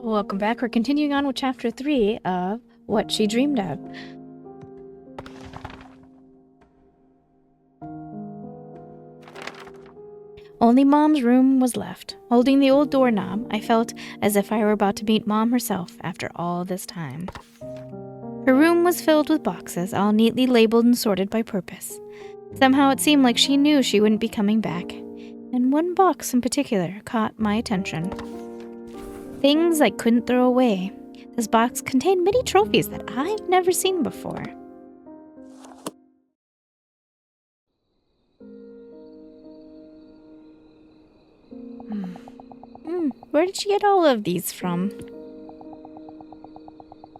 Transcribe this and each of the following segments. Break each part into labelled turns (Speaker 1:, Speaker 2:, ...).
Speaker 1: Welcome back. We're continuing on with chapter 3 of What She Dreamed Of. Only Mom's room was left. Holding the old doorknob, I felt as if I were about to meet Mom herself after all this time. Her room was filled with boxes, all neatly labeled and sorted by purpose. Somehow it seemed like she knew she wouldn't be coming back, and one box in particular caught my attention. Things I couldn't throw away. This box contained many trophies that I've never seen before. Where did she get all of these from?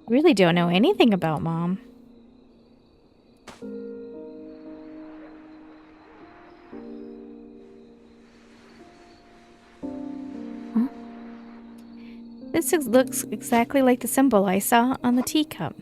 Speaker 1: Really don't know anything about Mom. Huh? This looks exactly like the symbol I saw on the teacup.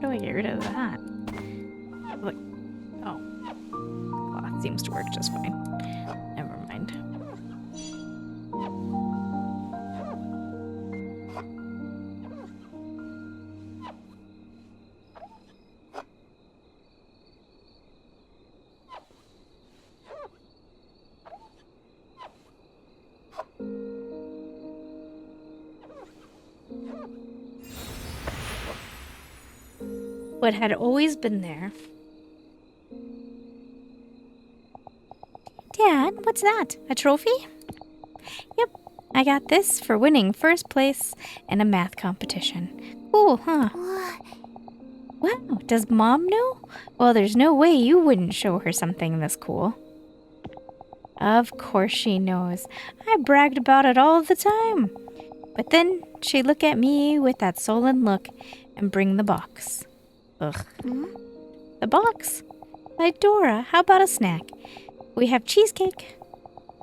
Speaker 1: How do I get rid of that? Look. Oh. Cloth seems to work just fine. Never mind. What had always been there. Dad, what's that? A trophy? Yep, I got this for winning first place in a math competition. Cool, huh? Wow, does Mom know? Well, there's no way you wouldn't show her something this cool. Of course she knows. I bragged about it all the time. But then she'd look at me with that sullen look and bring the box. Ugh. The box? By Dora, how about a snack? We have cheesecake.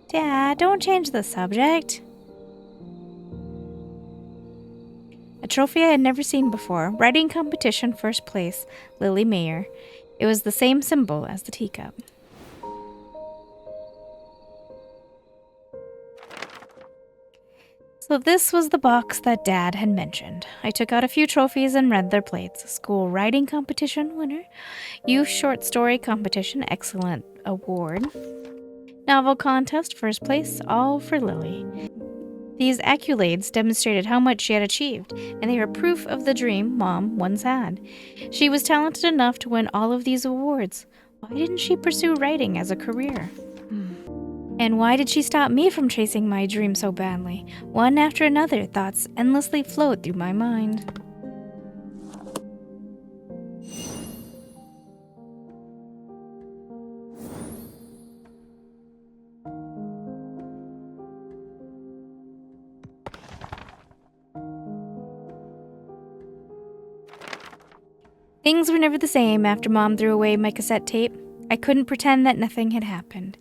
Speaker 1: Dad, don't change the subject. A trophy I had never seen before. Writing competition first place, Lily Mayer. It was the same symbol as the teacup. So this was the box that Dad had mentioned. I took out a few trophies and read their plates. School writing competition winner, youth short story competition excellent award, novel contest first place, all for Lily. These accolades demonstrated how much she had achieved, and they were proof of the dream Mom once had. She was talented enough to win all of these awards. Why didn't she pursue writing as a career? And why did she stop me from chasing my dream so badly? One after another, thoughts endlessly flowed through my mind. Things were never the same after Mom threw away my cassette tape. I couldn't pretend that nothing had happened.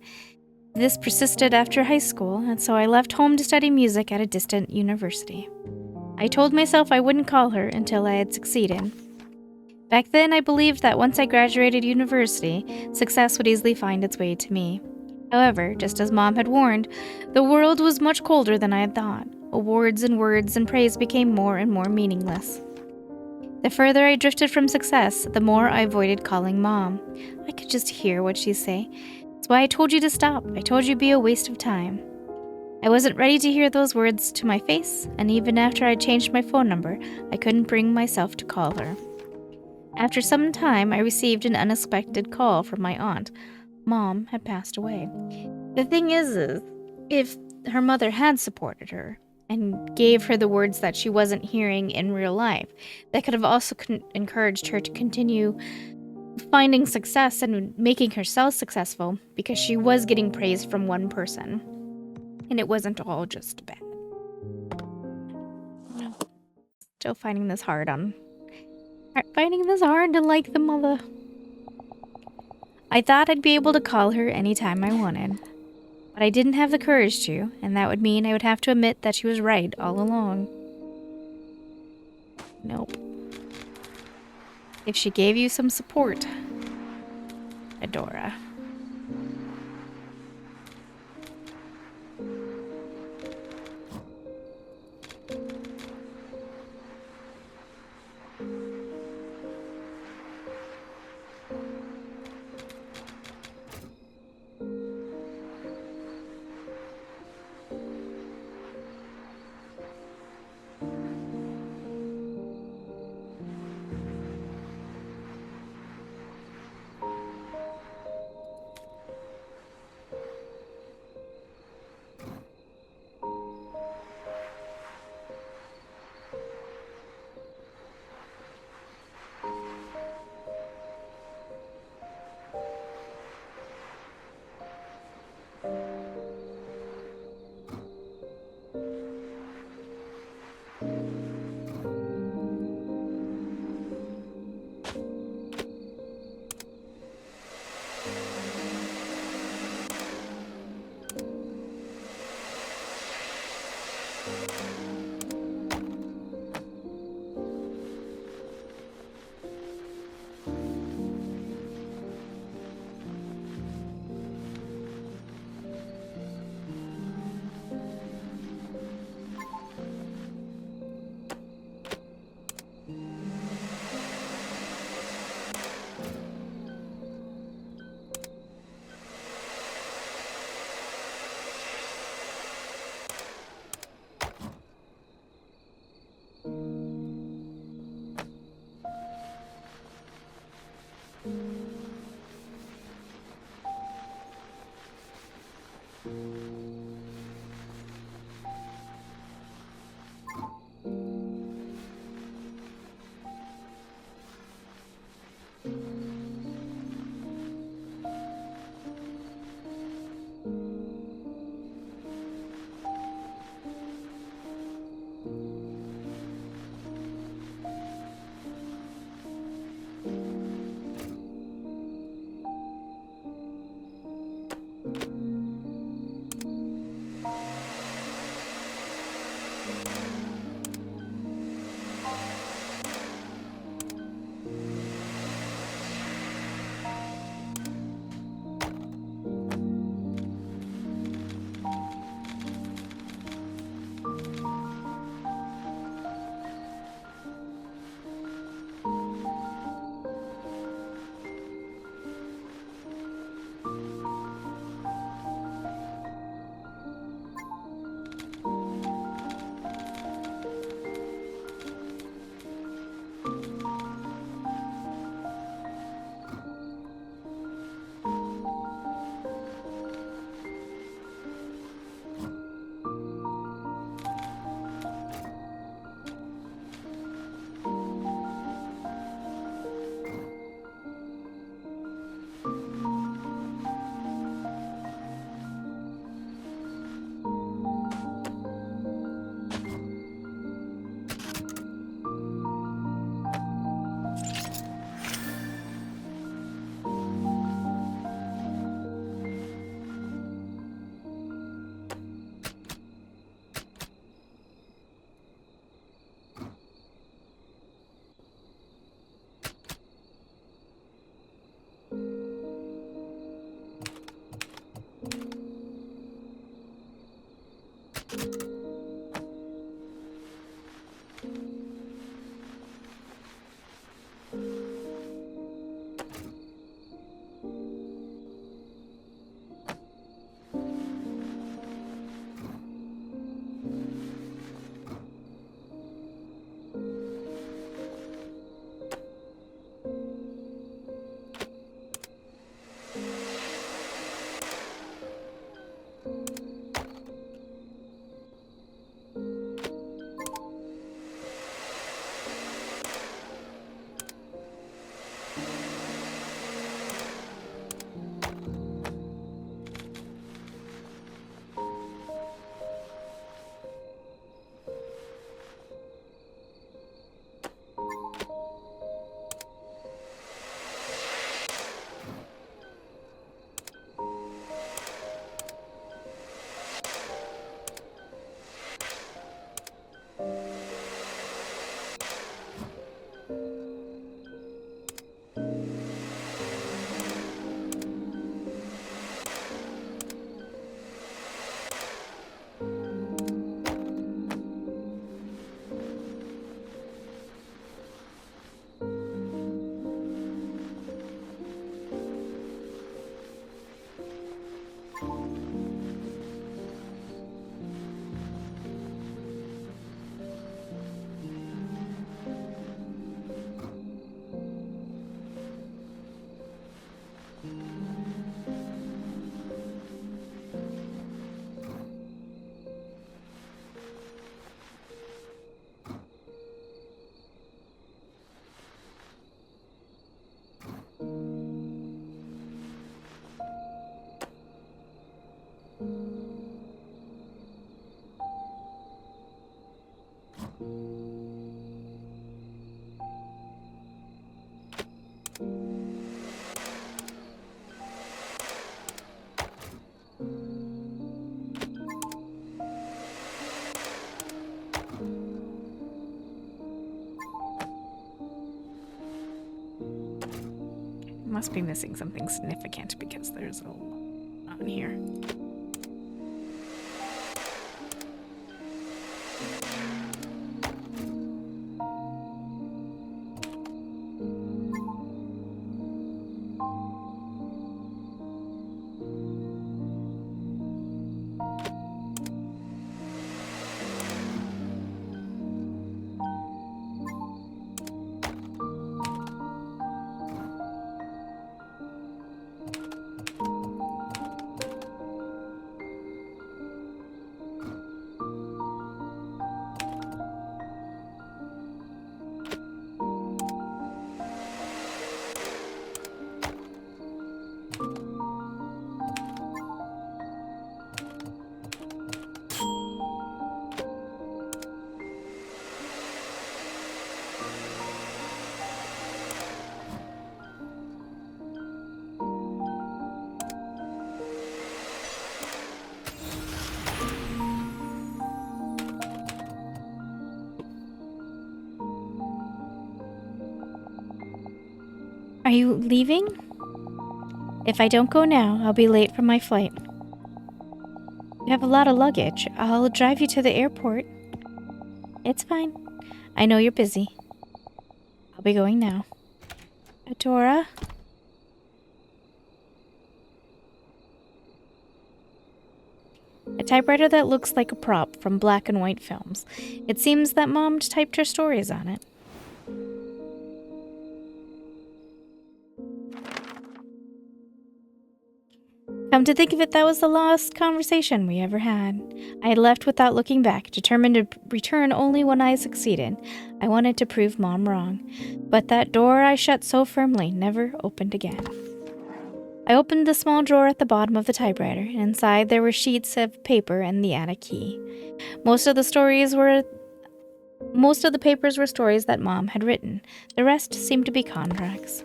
Speaker 1: This persisted after high school, and so I left home to study music at a distant university. I told myself I wouldn't call her until I had succeeded. Back then, I believed that once I graduated university, success would easily find its way to me. However, just as Mom had warned, the world was much colder than I had thought. Awards and words and praise became more and more meaningless. The further I drifted from success, the more I avoided calling Mom. I could just hear what she'd say. That's why I told you to stop. I told you it'd be a waste of time. I wasn't ready to hear those words to my face, and even after I changed my phone number, I couldn't bring myself to call her. After some time, I received an unexpected call from my aunt. Mom had passed away. The thing is if her mother had supported her and gave her the words that she wasn't hearing in real life, that could have also encouraged her to continue finding success and making herself successful, because she was getting praise from one person, and it wasn't all just bad. Still finding this hard to like the mother. I thought I'd be able to call her anytime I wanted, but I didn't have the courage to, and that would mean I would have to admit that she was right all along. Nope. If she gave you some support, Adora. Must be missing something significant because there's a lot on here. Are you leaving? If I don't go now, I'll be late for my flight. You have a lot of luggage. I'll drive you to the airport. It's fine. I know you're busy. I'll be going now. Adora? A typewriter that looks like a prop from black and white films. It seems that Mom typed her stories on it. Come to think of it, that was the last conversation we ever had. I had left without looking back, determined to return only when I succeeded. I wanted to prove Mom wrong. But that door I shut so firmly never opened again. I opened the small drawer at the bottom of the typewriter, and inside there were sheets of paper and the attic key. Most of the papers were stories that Mom had written. The rest seemed to be contracts.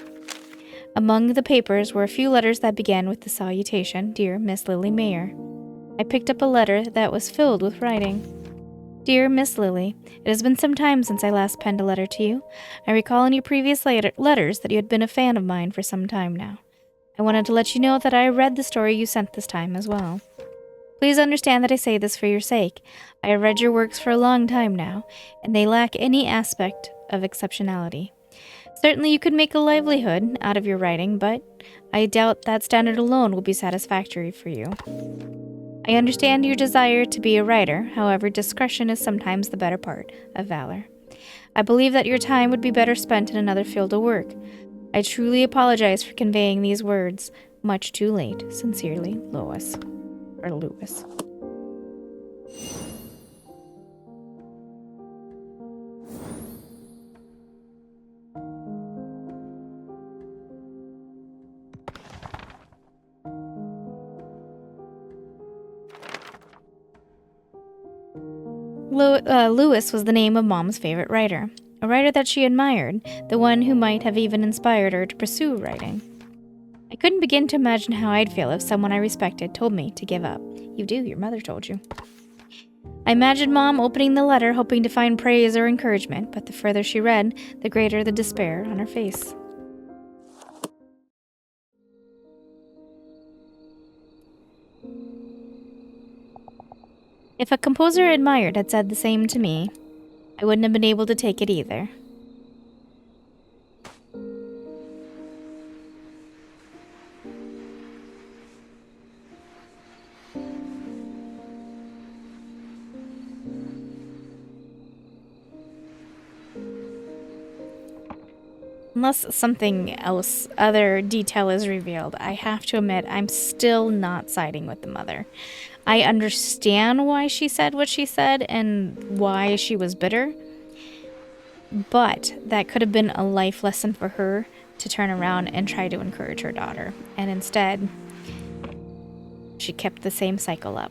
Speaker 1: Among the papers were a few letters that began with the salutation, "Dear Miss Lily Mayer." I picked up a letter that was filled with writing. "Dear Miss Lily, it has been some time since I last penned a letter to you. I recall in your previous letters that you had been a fan of mine for some time now. I wanted to let you know that I read the story you sent this time as well. Please understand that I say this for your sake. I have read your works for a long time now, and they lack any aspect of exceptionality. Certainly you could make a livelihood out of your writing, but I doubt that standard alone will be satisfactory for you. I understand your desire to be a writer, however, discretion is sometimes the better part of valor. I believe that your time would be better spent in another field of work. I truly apologize for conveying these words much too late. Sincerely, Lois. Or Lewis. Lewis was the name of Mom's favorite writer, a writer that she admired, the one who might have even inspired her to pursue writing. I couldn't begin to imagine how I'd feel if someone I respected told me to give up. You do, your mother told you. I imagined Mom opening the letter hoping to find praise or encouragement, but the further she read, the greater the despair on her face. If a composer I admired had said the same to me, I wouldn't have been able to take it either. Unless something else, other detail is revealed, I have to admit I'm still not siding with the mother. I understand why she said what she said and why she was bitter, but that could have been a life lesson for her to turn around and try to encourage her daughter. And instead, she kept the same cycle up.